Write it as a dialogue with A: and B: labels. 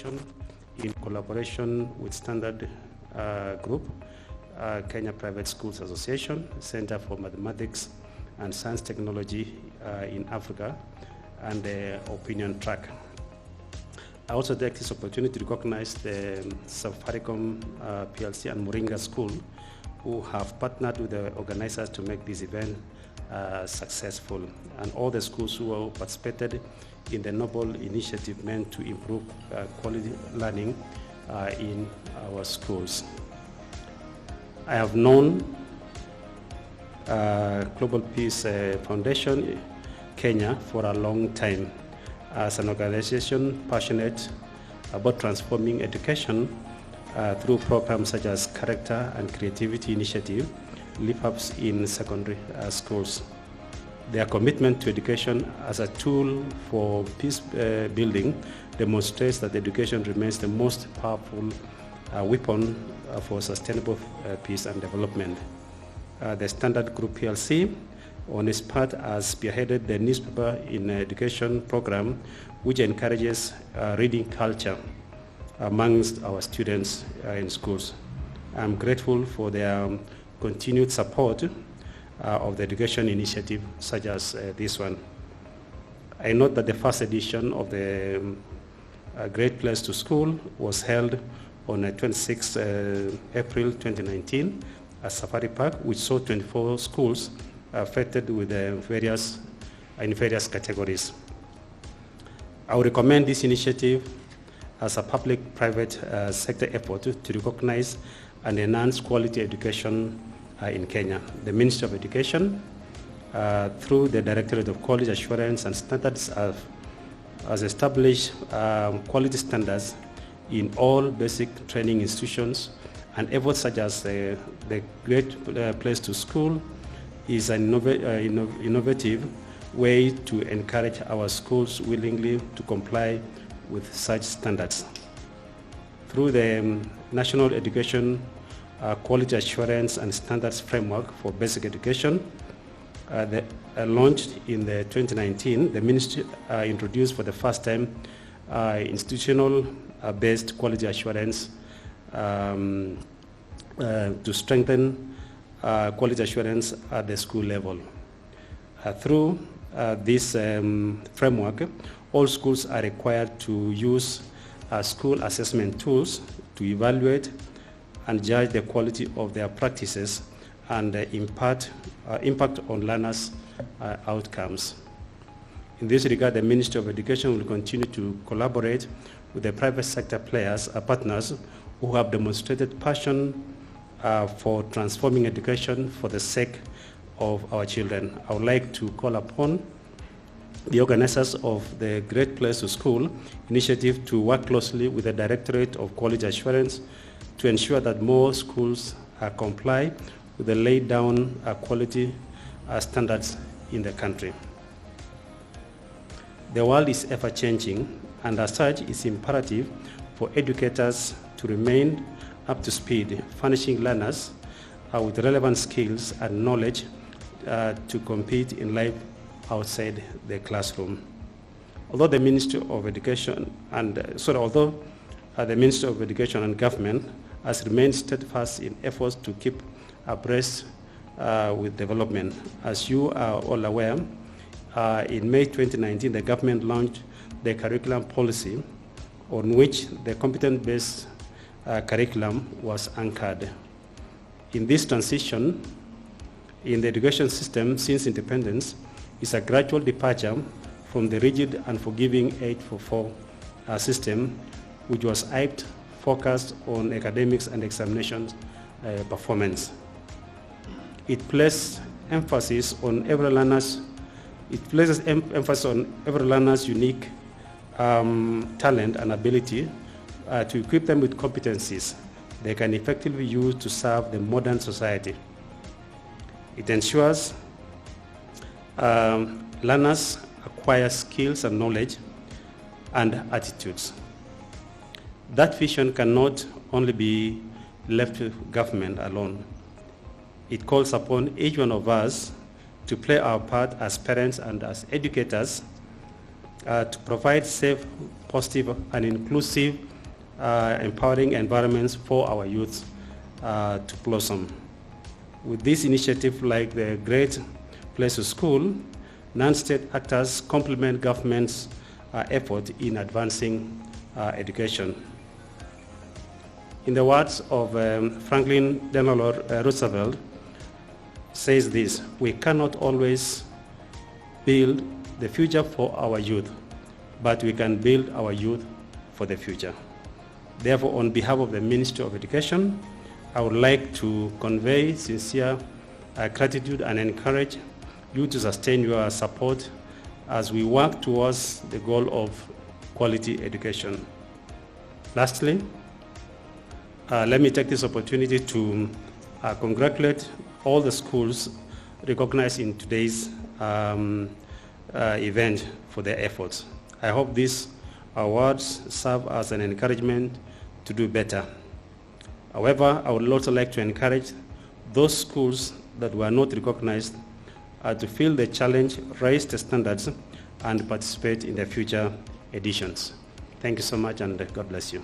A: Education in collaboration with Standard Group, Kenya Private Schools Association, Center for Mathematics and Science Technology in Africa, and the Opinion Track. I also take this opportunity to recognize the Safaricom PLC and Moringa School, who have partnered with the organizers to make this event successful, and all the schools who participated in the noble initiative meant to improve quality learning in our schools. I have known Global Peace Foundation Kenya for a long time as an organization passionate about transforming education through programs such as Character and Creativity Initiative, live-ups in secondary schools. Their commitment to education as a tool for peace building demonstrates that education remains the most powerful weapon for sustainable peace and development. The Standard Group PLC, on its part, has spearheaded the newspaper in education program, which encourages reading culture amongst our students in schools. I'm grateful for their continued support of the education initiative such as this one. I note that the first edition of the Great Place to School was held on 26 April 2019 at Safari Park, which saw 24 schools affected with in various categories. I would recommend this initiative as a public-private sector effort to recognize and enhance quality education in Kenya. The Ministry of Education, through the Directorate of Quality Assurance and Standards, has established quality standards in all basic training institutions, and efforts such as the Great Place to School is an innovative way to encourage our schools willingly to comply with such standards. Through the National Education Quality Assurance and Standards Framework for Basic Education, launched in the 2019, the Ministry introduced for the first time institutional-based quality assurance to strengthen quality assurance at the school level. Through this framework, all schools are required to use school assessment tools to evaluate and judge the quality of their practices and impact on learners' outcomes. In this regard, the Ministry of Education will continue to collaborate with the private sector players, partners who have demonstrated passion for transforming education for the sake of our children. I would like to call upon the organizers of the Great Place to School initiative to work closely with the Directorate of Quality Assurance to ensure that more schools comply with the laid down quality standards in the country. The world is ever changing, and as such, it's imperative for educators to remain up to speed, furnishing learners with relevant skills and knowledge to compete in life outside the classroom. Although the Ministry of Education and the Ministry of Education and Government has remained steadfast in efforts to keep abreast with development. As you are all aware, in May 2019, the government launched the curriculum policy on which the competent-based curriculum was anchored. In this transition, in the education system since independence, is a gradual departure from the rigid and forgiving 844 system, which was focused on academics and examinations performance. It places emphasis on every learner's unique talent and ability to equip them with competencies they can effectively use to serve the modern society. It ensures learners acquire skills and knowledge and attitudes. That vision cannot only be left to government alone. It calls upon each one of us to play our part as parents and as educators to provide safe, positive, and inclusive empowering environments for our youth to blossom. With this initiative, like the Great Place to School, non-state actors complement government's effort in advancing education. In the words of Franklin Delano Roosevelt, says this: we cannot always build the future for our youth, but we can build our youth for the future. Therefore, on behalf of the Ministry of Education, I would like to convey sincere gratitude and encourage you to sustain your support as we work towards the goal of quality education. Lastly, let me take this opportunity to congratulate all the schools recognized in today's event for their efforts. I hope these awards serve as an encouragement to do better. However, I would also like to encourage those schools that were not recognized to feel the challenge, raise the standards, and participate in the future editions. Thank you so much, and God bless you.